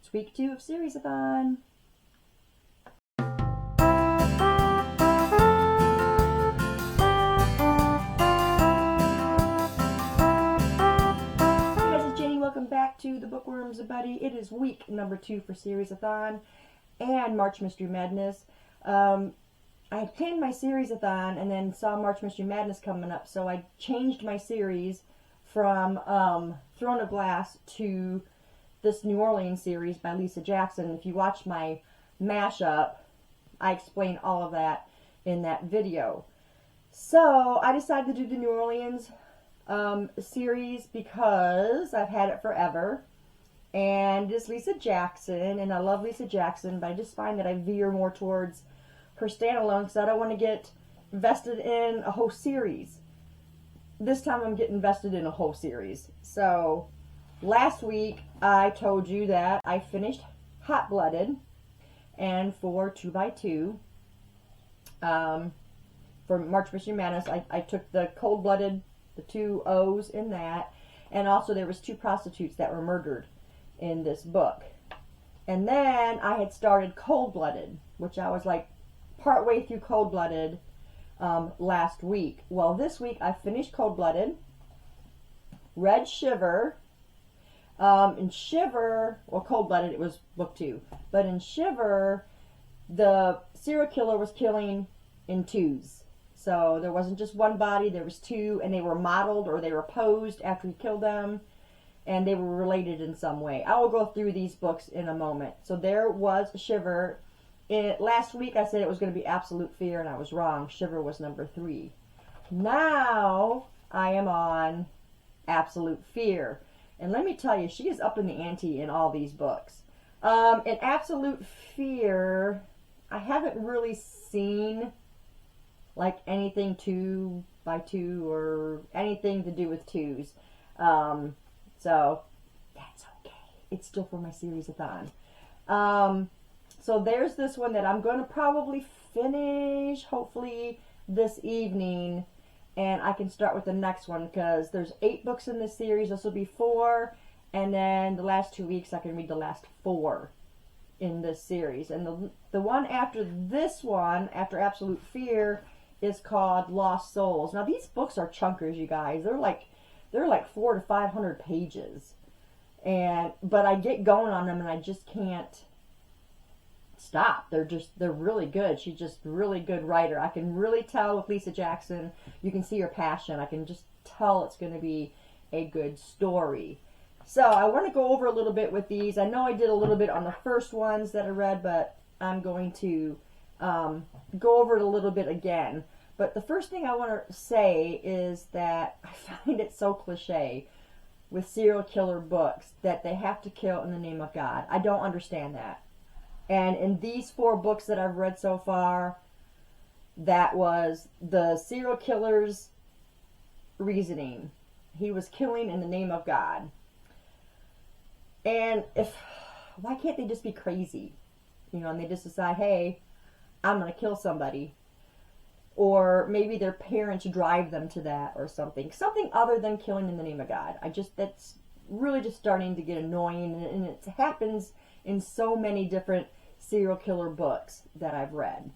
It's week 2 of Series-A-Thon. Welcome back to the Bookworms Buddy. It is week number 2 for Series-A-Thon and March Mystery Madness. I had planned my Series-A-Thon and then saw March Mystery Madness coming up, so I changed my series from Throne of Glass to this New Orleans series by Lisa Jackson. If you watch my mashup, I explain all of that in that video. So I decided to do the New Orleans series because I've had it forever, and it's Lisa Jackson, and I love Lisa Jackson, but I just find that I veer more towards her standalone because I don't want to get invested in a whole series. This time I'm getting invested in a whole series. So last week I told you that I finished Hot Blooded, and for 2x2 for March Mystery Madness I took the Cold Blooded, the 2 O's in that, and also there was 2 prostitutes that were murdered in this book. And then I had started Cold Blooded, which I was like part way through Cold Blooded last week. Well, this week I finished Cold Blooded, read Shiver. In Shiver, well, Cold Blooded, it was book 2, but in Shiver the serial killer was killing in 2s. So there wasn't just one body, there was 2, and they were modeled or they were posed after he killed them, and they were related in some way. I will go through these books in a moment. So there was Shiver. Last week I said it was going to be Absolute Fear, and I was wrong. Shiver was number 3. Now I am on Absolute Fear. And let me tell you, she is up in the ante in all these books. In Absolute Fear, I haven't really seen like anything 2x2 or anything to do with 2s. So that's okay. It's still for my Series-A-Thon. So there's this one that I'm going to probably finish, hopefully, this evening. And I can start with the next one because there's 8 books in this series. This will be 4. And then the last 2 weeks I can read the last 4 in this series. And the one after this one, after Absolute Fear, is called Lost Souls. Now these books are chunkers, you guys. They're like 400 to 500 pages, but I get going on them and I just can't stop. They're really good. She's just a really good writer. I can really tell with Lisa Jackson. You can see her passion. I can just tell it's going to be a good story. So I want to go over a little bit with these. I know I did a little bit on the first ones that I read, but I'm going to go over it a little bit again. But the first thing I want to say is that I find it so cliche with serial killer books that they have to kill in the name of God. I don't understand that. And in these 4 books that I've read so far, that was the serial killer's reasoning. He was killing in the name of God. And why can't they just be crazy? You know, and they just decide, hey, I'm going to kill somebody. Or maybe their parents drive them to that or something. Something other than killing in the name of God. That's really just starting to get annoying. And it happens in so many different serial killer books that I've read.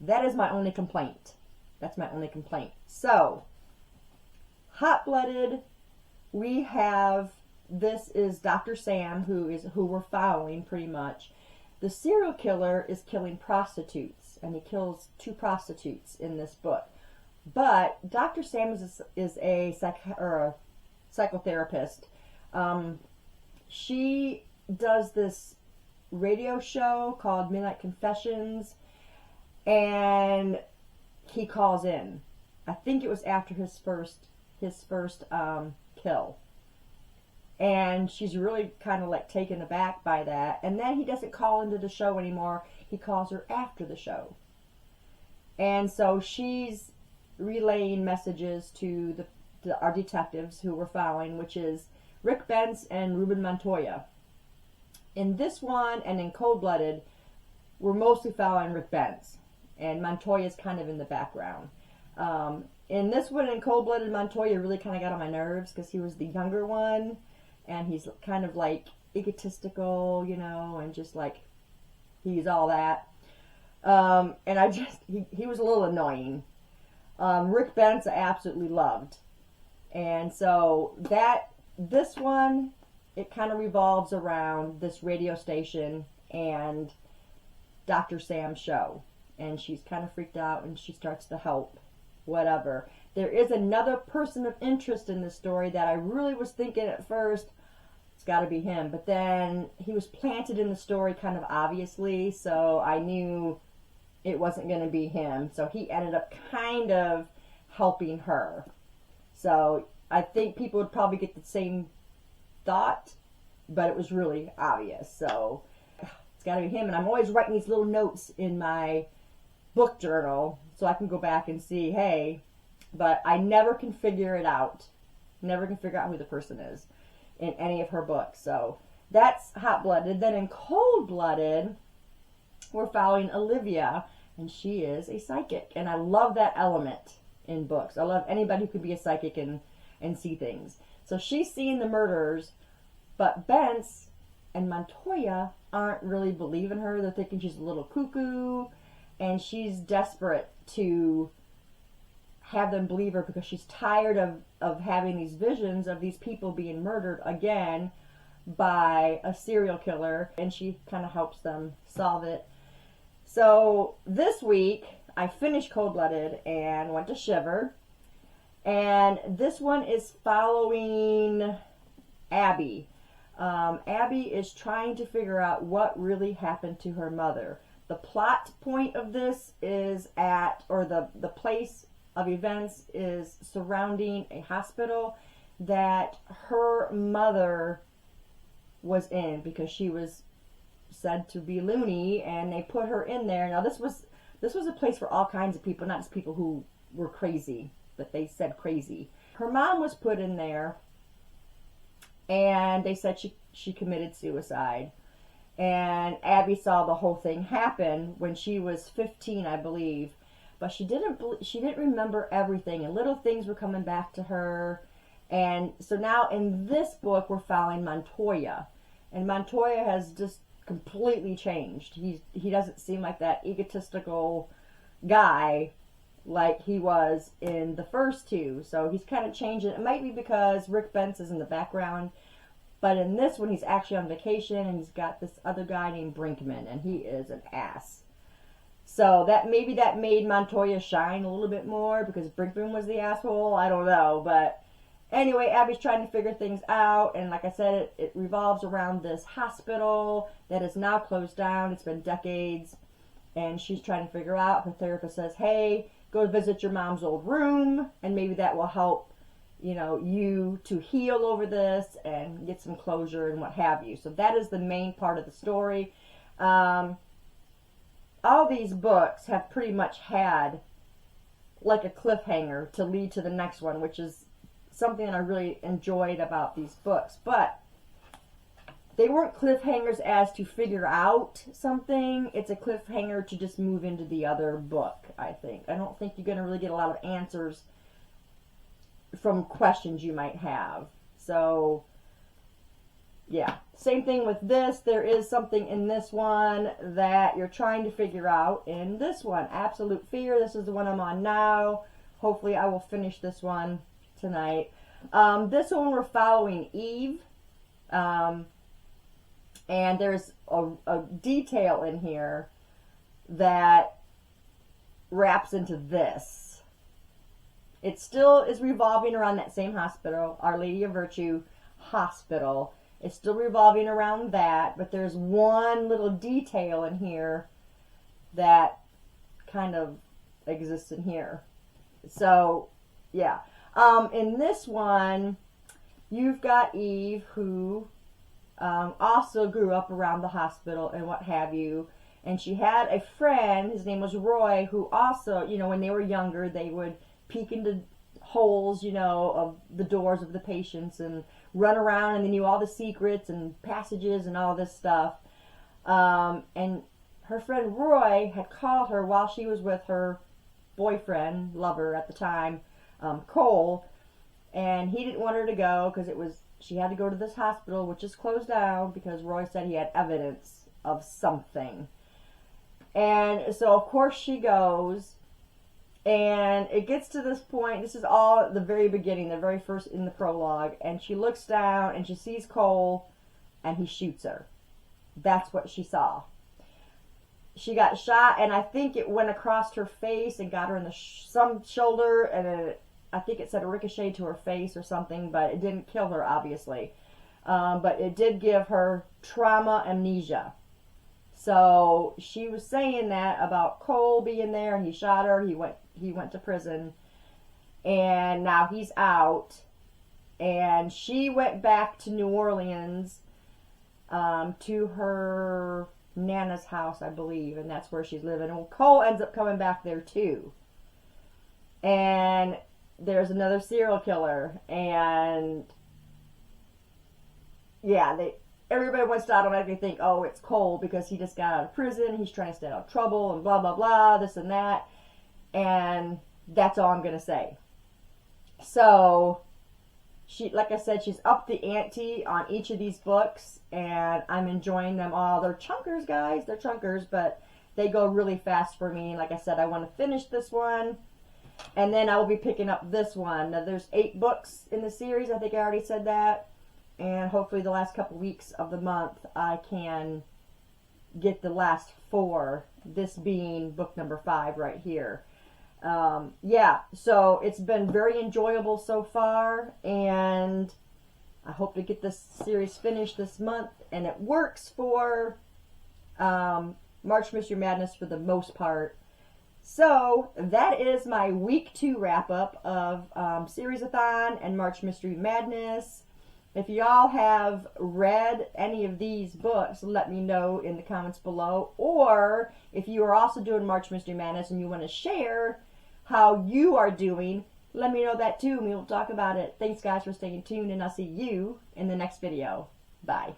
That is my only complaint. That's my only complaint. So, Hot Blooded, we have, this is Dr. Sam, who we're following pretty much. The serial killer is killing prostitutes, and he kills 2 prostitutes in this book. But Dr. Sam is a psychotherapist. She does this radio show called Midnight Confessions, and he calls in. I think it was after his first kill. And she's really kind of like taken aback by that. And then he doesn't call into the show anymore. He calls her after the show. And so she's relaying messages to our detectives who we're following, which is Rick Bentz and Ruben Montoya. In this one and in Cold Blooded, we're mostly following Rick Bentz. And Montoya's kind of in the background. In this one, in Cold Blooded, Montoya really kind of got on my nerves because he was the younger one. And he's kind of like egotistical, you know, and just like he's all that. And he was a little annoying. Rick Benz I absolutely loved. And so this one, it kind of revolves around this radio station and Dr. Sam's show. And she's kind of freaked out and she starts to help, whatever. There is another person of interest in this story that I really was thinking at first, it's got to be him. But then he was planted in the story kind of obviously, so I knew it wasn't going to be him. So he ended up kind of helping her. So I think people would probably get the same thought, but it was really obvious. So it's got to be him. And I'm always writing these little notes in my book journal so I can go back and see, hey, but I never can figure it out. Never can figure out who the person is in any of her books. So that's hot-blooded. Then in cold-blooded, we're following Olivia, and she is a psychic. And I love that element in books. I love anybody who could be a psychic and see things. So she's seeing the murders, but Bence and Montoya aren't really believing her. They're thinking she's a little cuckoo, and she's desperate to have them believe her because she's tired of having these visions of these people being murdered again by a serial killer, and she kind of helps them solve it. So this week I finished Cold-Blooded and went to Shiver, and this one is following Abby. Abby is trying to figure out what really happened to her mother. The plot point of this is the place of events is surrounding a hospital that her mother was in because she was said to be loony, and they put her in there. Now this was a place for all kinds of people, not just people who were crazy, but they said crazy. Her mom was put in there, and they said she committed suicide. And Abby saw the whole thing happen when she was 15, I believe. But she didn't remember everything, and little things were coming back to her. And so now in this book, we're following Montoya. And Montoya has just completely changed. He doesn't seem like that egotistical guy like he was in the first two. So he's kind of changing. It might be because Rick Bence is in the background. But in this one, he's actually on vacation, and he's got this other guy named Brinkman, and he is an ass. So maybe that made Montoya shine a little bit more because Brinkman was the asshole. I don't know. But anyway, Abby's trying to figure things out. And like I said, it revolves around this hospital that is now closed down. It's been decades. And she's trying to figure out. Her therapist says, hey, go visit your mom's old room. And maybe that will help, you to heal over this and get some closure and what have you. So that is the main part of the story. All these books have pretty much had like a cliffhanger to lead to the next one, which is something that I really enjoyed about these books. But they weren't cliffhangers as to figure out something. It's a cliffhanger to just move into the other book, I think. I don't think you're going to really get a lot of answers from questions you might have. So yeah, same thing with this. There is something in this one that you're trying to figure out in this one. Absolute Fear. This is the one I'm on now. Hopefully I will finish this one tonight. This one we're following Eve. And there's a detail in here that wraps into this. It still is revolving around that same hospital, Our Lady of Virtue Hospital. It's still revolving around that, but there's one little detail in here that kind of exists in here. So, yeah. In this one, you've got Eve, who also grew up around the hospital and what have you. And she had a friend, his name was Roy, who also, when they were younger, they would peek into holes, of the doors of the patients and run around, and they knew all the secrets and passages and all this stuff. And her friend Roy had called her while she was with her boyfriend, lover at the time, Cole, and he didn't want her to go because she had to go to this hospital, which is closed down because Roy said he had evidence of something. And so, of course, she goes, and it gets to this point. This is all at the very beginning, the very first in the prologue. And she looks down, and she sees Cole, and he shoots her. That's what she saw. She got shot, and I think it went across her face and got her in the some shoulder, and I think it said a ricochet to her face or something, but it didn't kill her, obviously. But it did give her trauma amnesia. So she was saying that about Cole being there, and he shot her. He went to prison, and now he's out. And she went back to New Orleans to her Nana's house, I believe, and that's where she's living. And Cole ends up coming back there too. And there's another serial killer, and yeah, everybody wants to automatically think, oh, it's Cole because he just got out of prison, he's trying to stay out of trouble, and blah blah blah, this and that, and that's all I'm gonna say. So she, like I said, she's upped the ante on each of these books, and I'm enjoying them all. They're chunkers, guys. They're chunkers, but they go really fast for me. And like I said, I want to finish this one, and then I will be picking up this one. Now, there's 8 books in the series. I think I already said that. And hopefully the last couple weeks of the month, I can get the last 4, this being book number 5 right here. Yeah, so it's been very enjoyable so far, and I hope to get this series finished this month, and it works for March Mystery Madness for the most part. So that is my week 2 wrap up of Series-A-Thon and March Mystery Madness. If y'all have read any of these books, let me know in the comments below. Or if you are also doing March Mystery Madness and you want to share how you are doing, let me know that too, and we'll talk about it. Thanks, guys, for staying tuned, and I'll see you in the next video. Bye.